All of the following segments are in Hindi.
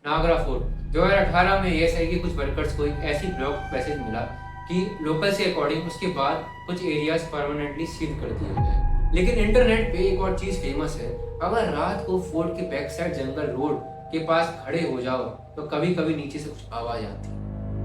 नागरा फोर्ट 2018 में एएसआई के कुछ वर्कर्स को एक ऐसी ब्लॉक मैसेज मिला कि लोकल के अकॉर्डिंग उसके बाद कुछ एरियाज परमानेंटली सील कर दिए गए। लेकिन इंटरनेट पे एक और चीज फेमस है। अगर रात को फोर्ट के बैक साइड जंगल रोड के पास खड़े हो जाओ तो कभी कभी नीचे से कुछ आवाज आती है।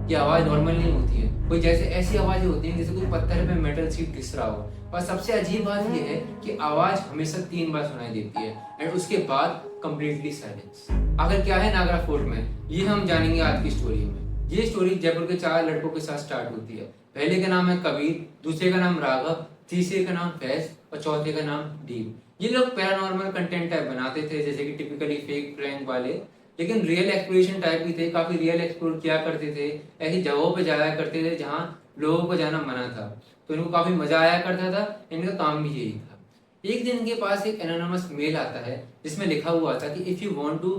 ये आवाज नॉर्मल नहीं होती है, कोई जैसे ऐसी आवाजें होती हैं जैसे कोई पत्थर पे मेटल शीट घिस रहा हो। और सबसे अजीब बात यह है कि आवाज हमेशा 3 बार सुनाई देती है एंड उसके बाद कंप्लीटली साइलेंस। आखिर क्या है नागरा फोर्ट में, ये हम जानेंगे आज की स्टोरी में। ये स्टोरी जयपुर के 4 लड़कों के साथ स्टार्ट होती है। पहले का नाम है कबीर, दूसरे का नाम राघव, तीसरे का नाम फैज और चौथे का नाम दीप। ये लोग पैरानॉर्मल कंटेंट टाइप बनाते थे, जैसे कि टिपिकली फेक प्रैंक वाले, लेकिन रियल एक्सप्लोरेशन टाइप भी थे। काफी रियल एक्सप्लोर किया करते थे, ऐसी जगहों पे जाया करते थे जहाँ लोगों को जाना मना था। तो इनको काफी मजा आया करता था, इनका काम भी यही था। एक दिन इनके पास एक एनोनिमस मेल आता है जिसमें लिखा हुआ था कि if you want to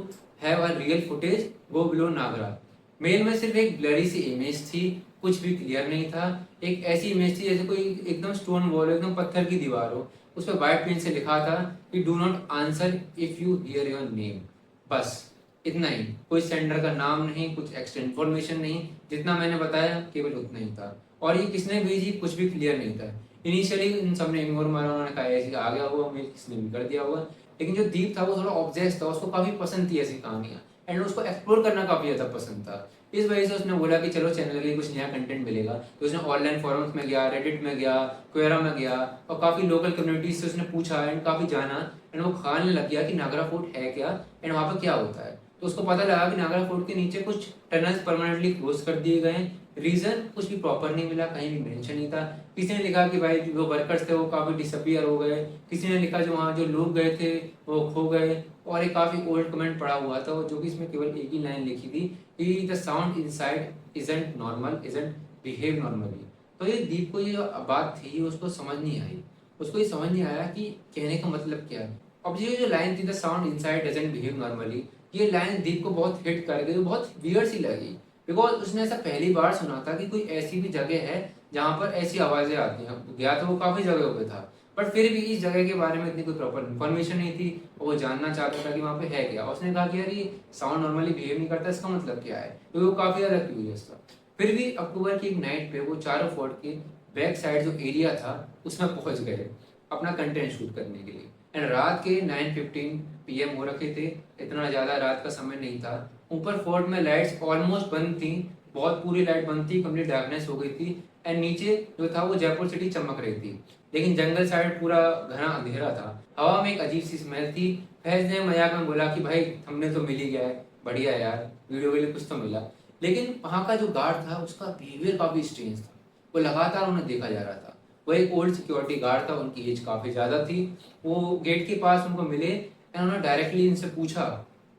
have a real footage go below Niagara. Mail में सिर्फ एक ब्लरी सी इमेज थी, कुछ भी क्लियर नहीं था। एक ऐसी इमेज थी जैसे कोई एकदम स्टोन वॉल, एकदम पत्थर की दीवार हो। उस पर व्हाइट पेन से लिखा था कि do not answer if you here your name. बस इतना ही, कोई सेंडर का नाम नहीं, कुछ एक्स्ट्रा इन्फॉर्मेशन नहीं। जितना मैंने बताया केवल उतना ही था। और ये किसने भेजी कुछ भी क्लियर नहीं था। इनिशियली इन सबने इग्नोर मारा, उन्होंने कहा ऐसे आ गया होगा, मेल किसने भी कर दिया होगा। लेकिन जो दीप था वो थोड़ा ऑब्जेक्ट था, उसको काफी पसंद थी ऐसी कहानियां एंड उसको एक्सप्लोर करना काफी ज्यादा पसंद था। इस वजह से उसने बोला कि चलो चैनल के लिए कुछ नया कंटेंट मिलेगा। तो उसने ऑनलाइन फोरम्स में गया, रेडिट में गया, क्वेरा में गया और काफी लोकल कम्युनिटीज से उसने पूछा एंड काफी जाना एंड वो खाने लग गया कि नागरा फोर्ट है क्या एंड वहाँ पर क्या होता है। तो उसको पता लगा कि नागरा फोर्ट के नीचे कुछ टनल्स परमानेंटली क्लोज कर दिए गए। रीजन कुछ भी प्रॉपर नहीं मिला, कहीं भी मेंशन नहीं था। किसी ने लिखा कि भाई जो वर्कर्स थे वो काफी डिसअपियर हो गए, किसी ने लिखा जो वहाँ जो लोग गए थे वो खो गए। और एक काफी ओल्ड कमेंट पड़ा हुआ था जो कि इसमें केवल एक ही लाइन लिखी थी कि the sound inside isn't normal, isn't behave normally. तो ये दीप को ये जो बात थी उसको समझ नहीं आई। उसको ये समझ नहीं आया कि कहने का मतलब क्या है। अब ये जो लाइन थी the sound inside doesn't behave normally, ये लाइन दीप को बहुत हिट कर गई, बहुत वियर्ड सी लगी। बिकॉज उसने ऐसा पहली बार सुना था कि कोई ऐसी भी जगह है जहाँ पर ऐसी आवाजें आती हैं। गया तो वो काफी जगहों पे था, बट फिर भी इस जगह के बारे में इतनी कोई प्रॉपर इन्फॉर्मेशन नहीं थी और वो जानना चाहता था कि वहाँ पे है क्या। उसने कहा कि यार ये साउंड नॉर्मली बिहेव नहीं करता, इसका मतलब क्या है। तो वो काफी ज्यादा क्यूरियस था। फिर भी अक्टूबर की एक नाइट पे वो चारों फोर्ट के बैक साइड जो एरिया था उसमें पहुंच गए अपना कंटेंट शूट करने के लिए। एंड रात के 9:15 PM हो रखे थे, इतना ज्यादा रात का समय नहीं था। ऊपर फोर्ट में लाइट्स ऑलमोस्ट बंद थी, बहुत पूरी लाइट बंद थी, कंप्लीट डार्कनेस हो गई थी। एंड नीचे जो था वो जयपुर सिटी चमक रही थी, लेकिन जंगल साइड पूरा घना अंधेरा था। हवा में एक अजीब सी स्मेल थी। फैज ने मजाक में बोला कि भाई हमने तो मिल ही गया है, बढ़िया यार, वीडियो के लिए कुछ तो मिला। लेकिन वहाँ का जो गार्ड था उसका बिहेवियर काफी स्ट्रेंज था। वो लगातार उन्हें देखा जा रहा था। वो एक ओल्ड सिक्योरिटी गार्ड था, उनकी एज काफी ज्यादा थी। वो गेट के पास उनको मिले एंड उन्होंने डायरेक्टली इनसे पूछा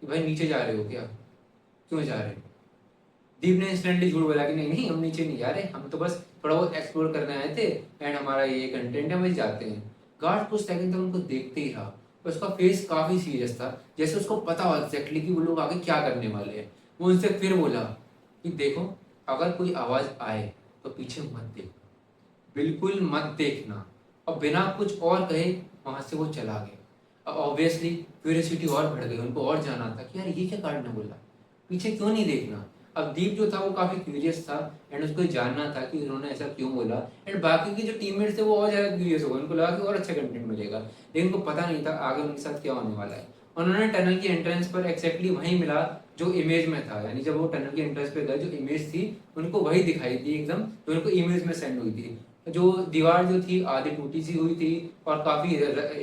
कि भाई नीचे जा रहे हो क्या, क्यों जा रहे हो। दीप ने इंस्टेंटली झूठ बोला कि नहीं नहीं, हम नीचे नहीं जा रहे, हम तो बस थोड़ा बहुत एक्सप्लोर करने आए थे एंड हमारा ये कंटेंट है, वही जाते हैं। गार्ड कुछ सेकंड तक उनको देखते ही रहा। उसका फेस काफी सीरियस था, जैसे उसको पता हो एग्जैक्टली कि वो लोग आगे क्या करने वाले हैं। वो उनसे फिर बोला कि देखो, अगर कोई आवाज आए तो पीछे मत देखो, बिल्कुल मत देखना। और बिना कुछ और कहे वहां से वो चला गया। अब ऑब्वियसली क्यूरियोसिटी और बढ़ गई, उनको और जाना था कि यार ये क्या गार्ड ने बोला, पीछे क्यों नहीं देखना। अब दीप जो था वो काफी क्यूरियस था एंड उसको जानना था कि उन्होंने ऐसा क्यों बोला। एंड बाकी के जो टीममेट्स थे वो और ज्यादा क्यूरियस हो गए, उनको लगा कि और अच्छा कंटेंट मिलेगा। लेकिन उनको पता नहीं था आगे उनके साथ क्या होने वाला है। उन्होंने टनल की एंट्रेंस पर एक्जैक्टली वही मिला जो इमेज में था। यानी जब वो टनल की एंट्रेंस पे गए जो इमेज थी उनको वही दिखाई थी एकदम, जो उनको इमेज में सेंड हुई थी। जो दीवार जो थी आधी टूटी सी हुई थी और काफी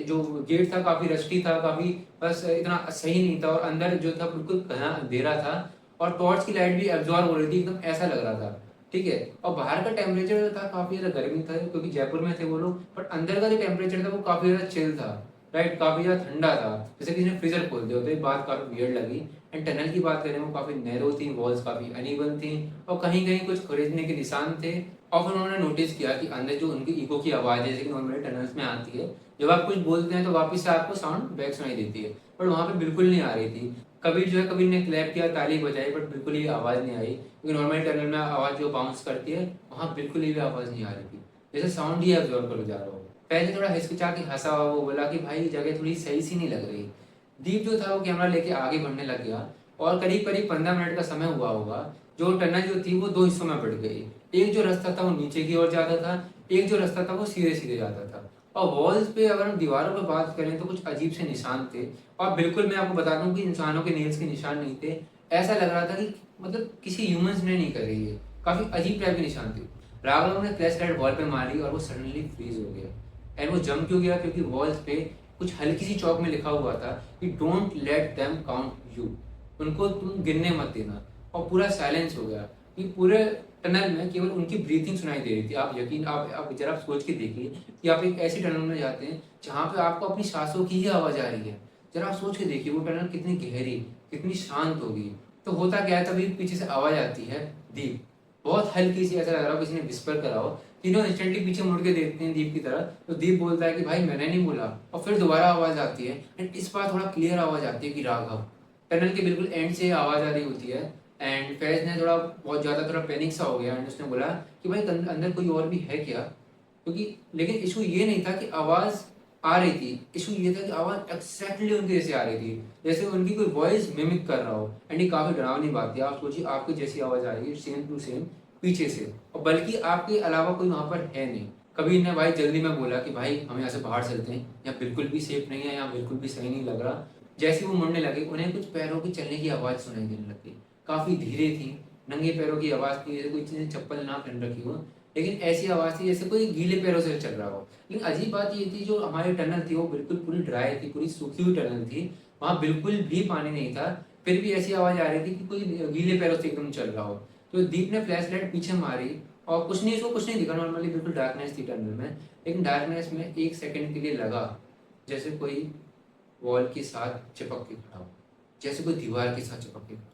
जो गेट था काफी रस्टी था, काफी बस इतना सही नहीं था। और अंदर जो था बिल्कुल घना अंधेरा था और टॉर्च की लाइट भी एब्जॉर्ब हो रही थी, एकदम ऐसा लग रहा था। ठीक है। और बाहर का टेम्परेचर था काफी ज्यादा गर्मी था क्योंकि जयपुर में थे वो लोग, बट अंदर का जो टेम्परेचर था वो काफी ज्यादा चिल था। राइट, काफी ज्यादा ठंडा था, जैसे किसी ने फ्रीजर खोल दिया। तो ये बात काफी वियर्ड लगी। एंड टनल की बात करें वो काफी नैरो थी, वॉल्स काफी अनइवन थी और कहीं कहीं कुछ खरीदने के निशान थे। और फिर उन्होंने नोटिस किया कि अंदर जो उनकी इको की आवाज है जैसे कि नॉर्मली टनल्स में आती है, जब आप कुछ बोलते हैं तो वापस से आपको साउंड बैक सुनाई देती है, पर वहां पे बिल्कुल नहीं आ रही थी। कबीर जो है, कबीर ने क्लैप किया, ताली बजाई, बट बिल्कुल ही आवाज नहीं आई क्योंकि नॉर्मली टनल में आवाज जो बाउंस करती है वहां बिल्कुल ही भी आवाज नहीं आ रही थी, जैसे साउंड ही एब्जॉर्ब कर जा रहा हो। पहले थोड़ा हिचकिचा के हंसा, वो बोला कि भाई जगह थोड़ी सही सी नहीं लग रही। दीप जो था वो कैमरा लेके आगे बढ़ने लग गया और करीब करीब 15 मिनट का समय हुआ होगा। जो टनल जो थी वो दो हिस्सों में बढ़ गई। एक जो रास्ता था वो नीचे की ओर जाता था, एक जो रास्ता था वो सीधे सीधे जाता था। और वॉल्स पे अगर हम दीवारों पे बात करें तो कुछ अजीब से निशान थे। और बिल्कुल मैं आपको बता दूं कि इंसानों के नेल्स के निशान नहीं थे। ऐसा लग रहा था कि मतलब किसी ह्यूमंस ने नहीं करी है। काफी अजीब टाइप के निशान थे। राघव ने फ्लैश लाइट वॉल पे मारी और वो सडनली फ्रीज हो गया। एंड वो जम क्यों गया? क्योंकि वॉल्स पे कुछ हल्की सी चौक में लिखा हुआ था कि don't let them count you, उनको तुम गिनने मत देना। और पूरा साइलेंस हो गया कि पूरे टनल में केवल उनकी ब्रीथिंग सुनाई दे रही थी। आप जरा सोच के देखिए कि आप एक ऐसी टनल में जाते हैं जहाँ पे आपको अपनी सांसों की ही आवाज आ रही है। जरा आप सोच के देखिए वो टनल कितनी गहरी, कितनी शांत होगी। तो होता क्या है, तभी पीछे से आवाज आती है दीप, बहुत हल्की सी, ऐसा लग रहा हो किसी ने विस्पर करा हो। तीनों इंस्टेंटली पीछे मुड़ के देखते हैं दीप की तरफ, तो दीप बोलता है कि भाई मैंने नहीं बोला। और फिर दोबारा आवाज आती है एंड इस बार थोड़ा क्लियर आवाज आती है कि राघव। टनल के बिल्कुल एंड से आवाज आ रही होती है। एंड फैज ने थोड़ा बहुत ज्यादा थोड़ा पैनिक सा हो गया एंड उसने बोला कि भाई अंदर कोई और भी है क्या? क्योंकि लेकिन इशू ये नहीं था कि आवाज आ रही थी, इशू ये था कि आवाज एक्जैक्टली उनके जैसे आ रही थी, जैसे उनकी कोई वॉइस मिमिक कर रहा हो। एंड ये काफी डरावनी बात थी। आप सोचिए आपकी जैसी आवाज आ रही है सेम टू सेम पीछे से, और बल्कि आपके अलावा कोई वहां पर है नहीं। कभी ने भाई जल्दी में बोला कि भाई हम यहाँ से बाहर चलते हैं, यहाँ बिल्कुल भी सेफ नहीं है, यहाँ बिल्कुल भी सही नहीं लग रहा। जैसे ही वो मुड़ने लगे उन्हें कुछ पैरों की चलने की आवाज सुनाई देने लगी। काफी धीरे थी, नंगे पैरों की आवाज थी, जैसे कोई चीजें चप्पल ना पहन रखी हो, लेकिन ऐसी आवाज थी जैसे कोई गीले पैरों से चल रहा हो। लेकिन अजीब बात ये थी, जो हमारी टनल थी वो बिल्कुल पूरी ड्राई थी, पूरी सूखी हुई टनल थी, वहां बिल्कुल भी पानी नहीं था। फिर भी ऐसी आवाज आ रही थी कि कोई गीले पैरों से एकदम चल रहा हो। तो दीप ने फ्लैश लाइट पीछे मारी और कुछ नहीं, उसको कुछ नहीं दिखा। नॉर्मली बिल्कुल डार्कनेस थी टनल में, लेकिन डार्कनेस में एक सेकंड के लिए लगा जैसे कोई वॉल के साथ चिपक के खड़ा हो, जैसे कोई दीवार के साथ चिपक के खड़ा हो।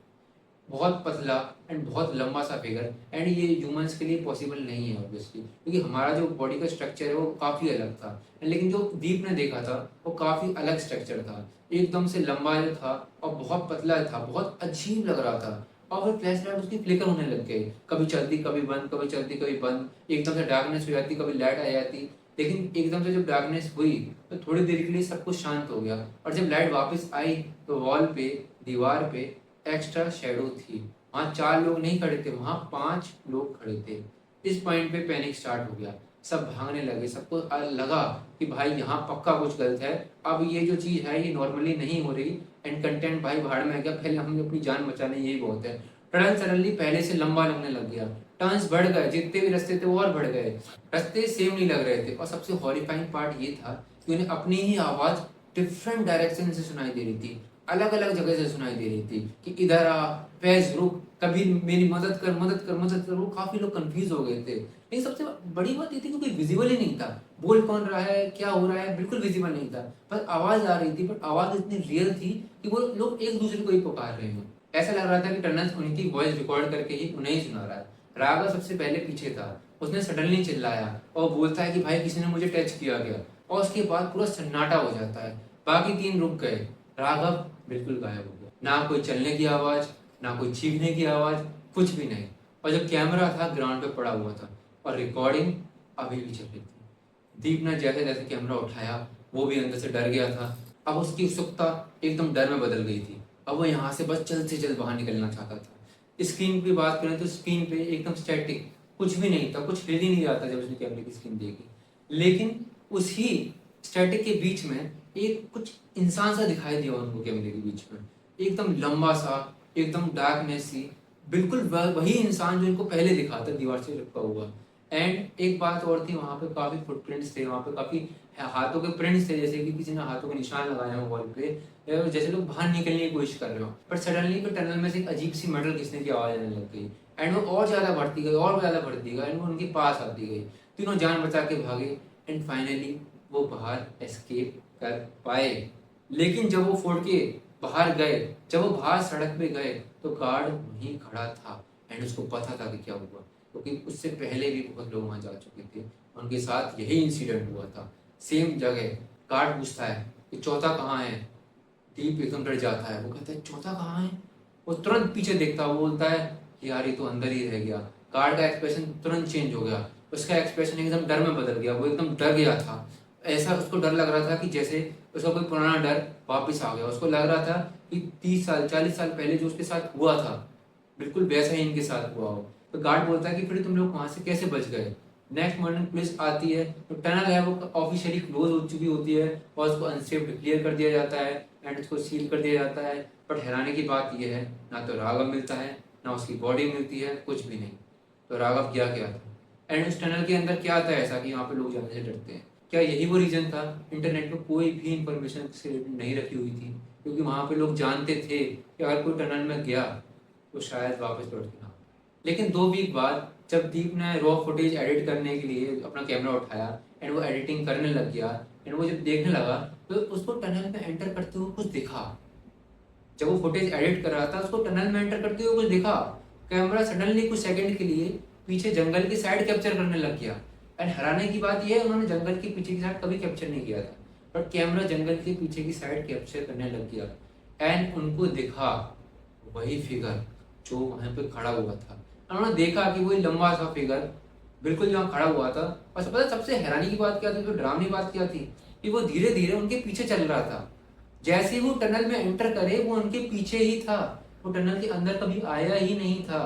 बहुत पतला एंड बहुत लंबा सा फिगर। एंड ये ह्यूमंस के लिए पॉसिबल नहीं है ऑब्वियसली, क्योंकि हमारा जो बॉडी का स्ट्रक्चर है वो काफ़ी अलग था। लेकिन जो दीप ने देखा था वो काफ़ी अलग स्ट्रक्चर था, एकदम से लंबा जो था और बहुत पतला था, बहुत अजीब लग रहा था। और फिर फ्लैश लाइट उसकी फ्लिकर होने लग गई, कभी चलती कभी बंद, कभी चलती कभी बंद। एकदम से डार्कनेस हो जाती, कभी लाइट आ जाती। लेकिन एकदम से जब डार्कनेस हुई तो थोड़ी देर के लिए सब कुछ शांत हो गया। और जब लाइट वापस आई तो वॉल पे, दीवार पे एक्स्ट्रा शेडो थी। वहां 4 लोग नहीं खड़े थे, वहां 5 लोग खड़े थे। इस पॉइंट पे पैनिक स्टार्ट हो गया, सब भागने लगे। सबको लगा कि भाई यहाँ पक्का कुछ गलत है, अब ये जो चीज है ये नॉर्मली नहीं हो रही। एंड कंटेंट भाई भाड़ में आ गया, पहले हमें अपनी जान बचाने यही बहुत है। टनल सडनली पहले से लंबा लगने लग गया, टर्न्स बढ़ गए, जितने भी रास्ते थे वो और बढ़ गए। रास्ते सेम नहीं लग रहे थे, और सबसे हॉरिफाइंग पार्ट ये था कि उन्हें अपनी ही आवाज डिफरेंट डायरेक्शन से सुनाई दे रही थी, अलग अलग जगह से सुनाई दे रही थी कि इधर आ, फैज रुक, कभी मेरी मदद कर, मदद कर, मदद कर। वो काफी लोग कंफ्यूज हो गए थे। लेकिन सबसे बड़ी बात ये थी कि कोई विजिबल ही नहीं था, बोल कौन रहा है, क्या हो रहा है, बिल्कुल विजिबल नहीं था। पर आवाज आ रही थी, पर आवाज इतनी रियल थी कि वो लोग एक दूसरे को ही पुकार रहे हैं। ऐसा लग रहा था कि टनल उनकी वॉइस रिकॉर्ड करके ही उन्हें ही सुना रहा है। राघव सबसे पहले पीछे था, उसने सडनली चिल्लाया और बोलता है कि भाई किसी ने मुझे टच किया गया। और उसके बाद पूरा सन्नाटा हो जाता है, बाकी 3 रुक गए, राघव बिल्कुल गायब हो गया। ना कोई चलने की आवाज, ना कोई चीखने की आवाज, कुछ भी नहीं। और जो कैमरा था ग्राउंड पे पड़ा हुआ था और रिकॉर्डिंग अभी भी चल रही थी। दीप ने जैसे जैसे कैमरा उठाया वो भी अंदर से डर गया था। अब उसकी उत्सुकता एकदम डर में बदल गई थी। अब वो यहाँ से बस जल्द से जल्द बाहर निकलना चाहता था। स्क्रीन की बात करें तो स्क्रीन पे एकदम स्टैटिक, कुछ भी नहीं था, कुछ हिल ही नहीं रहा था जब उसने कैमरे की स्क्रीन देखी। लेकिन उसी स्टैटिक के बीच में एक कुछ इंसान सा दिखाई दिया उनको कैमरे के बीच में, एकदम लंबा सा, एकदम डार्कनेस सी, बिल्कुल वही इंसान जो इनको पहले दिखा था दीवार से चिपका हुआ। एंड एक बात और थी, वहां पे काफी फुटप्रिंट्स थे, वहां पे काफी हाथों के प्रिंट्स थे, जैसे कि किसी ने हाथों के निशान लगाए हो वॉल पे, जैसे लोग बाहर निकलने की कोशिश कर रहे हो। पर सडनली फिर टनल में से एक अजीब सी मेटल घिसने की आवाज आने लग गई। एंड वो और ज्यादा बढ़ती गई, और ज्यादा बढ़ती गई, एंड वो उनके पास आती गई। तीनों जान बचा के भागे एंड फाइनली वो बाहर एस्केप कर पाए। लेकिन जब वो फोड़ के बाहर गए, जब वो बाहर सड़क पे गए तो गार्ड वहीं खड़ा था। एंड उसको पता था कि क्या हुआ, क्योंकि उससे पहले भी बहुत लोग वहां जा चुके थे, उनके साथ यही इंसिडेंट हुआ था, सेम जगह। गार्ड पूछता है कि चौथा कहाँ है? दीप एकदम डर जाता है, वो कहता है चौथा कहाँ है? वो तुरंत पीछे देखता है, वो बोलता है कि यार ये तो अंदर ही रह गया। गार्ड का एक्सप्रेशन तुरंत चेंज हो गया, उसका एक्सप्रेशन एकदम डर में बदल गया, वो एकदम डर गया था। ऐसा उसको डर लग रहा था कि जैसे उसका कोई पुराना डर वापस आ गया। उसको लग रहा था कि 30 साल 40 साल पहले जो उसके साथ हुआ था बिल्कुल वैसा ही इनके साथ हुआ हो। तो गार्ड बोलता है कि फिर तुम लोग वहां से कैसे बच गए। नेक्स्ट मॉर्निंग पुलिस आती है तो टनल है वो ऑफिशियली क्लोज हो चुकी होती है और उसको अनसेफ डिक्लेयर कर दिया जाता है एंड उसको सील कर दिया जाता है। बट हैरानी की बात यह है, ना तो राघव मिलता है ना उसकी बॉडी मिलती है, कुछ भी नहीं। तो राघव गया क्या था एंड उस टनल के अंदर क्या था ऐसा कि वहाँ पे लोग जाने से डरते हैं? क्या यही वो रीजन था? इंटरनेट पे कोई भी इंफॉर्मेशन से नहीं रखी हुई थी क्योंकि वहाँ पे लोग जानते थे कि अगर कोई टनल में गया तो शायद वापस लौट के ना। लेकिन 2 वीक बाद जब दीप ने रॉ फुटेज एडिट करने के लिए अपना कैमरा उठाया एंड वो एडिटिंग करने लग गया एंड वो जब देखने लगा तो उसको टनल में एंटर करते हुए कुछ दिखा। जब वो फुटेज एडिट कर रहा था उसको टनल में एंटर करते हुए कुछ दिखा। कैमरा सडनली कुछ सेकंड के लिए पीछे जंगल की साइड कैप्चर करने लग गया। एंड हैरानी की बात यह है उन्होंने जंगल के पीछे की साइड कभी कैप्चर नहीं किया था बट कैमरा जंगल के पीछे की साइड कैप्चर करने लग गया एंड उनको दिखा वही फिगर जो वहां पे खड़ा हुआ था। उन्होंने देखा कि वही लंबा सा फिगर बिल्कुल जहाँ खड़ा हुआ था। और पता है सबसे हैरानी की बात क्या थी, जो डरावनी बात क्या थी, कि वो धीरे धीरे उनके पीछे चल रहा था। जैसे ही वो टनल में एंटर करे वो उनके पीछे ही था, वो टनल के अंदर कभी आया ही नहीं था।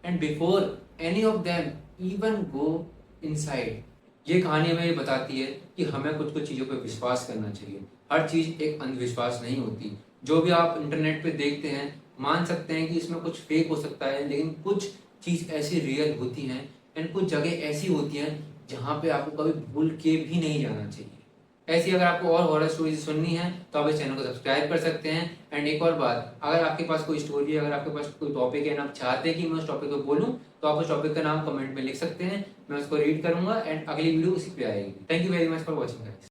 And before any of them even go inside. ये कहानी हमें ये बताती है कि हमें कुछ कुछ चीज़ों पर विश्वास करना चाहिए। हर चीज़ एक अंधविश्वास नहीं होती। जो भी आप इंटरनेट पे देखते हैं मान सकते हैं कि इसमें कुछ फेक हो सकता है, लेकिन कुछ चीज़ ऐसी रियल होती हैं एंड कुछ जगह ऐसी होती हैं जहाँ पे आपको कभी भूल के भी नहीं जाना चाहिए। ऐसी अगर आपको और हॉरर स्टोरीज सुननी है तो आप इस चैनल को सब्सक्राइब कर सकते हैं। एंड एक और बात, अगर आपके पास कोई स्टोरी है, अगर आपके पास कोई टॉपिक है ना आप चाहते हैं कि मैं उस टॉपिक को बोलूं तो आप उस टॉपिक का नाम कमेंट में लिख सकते हैं, मैं उसको रीड करूंगा एंड अगली वीडियो उसी पे आएगी। Thank you very much for watching guys.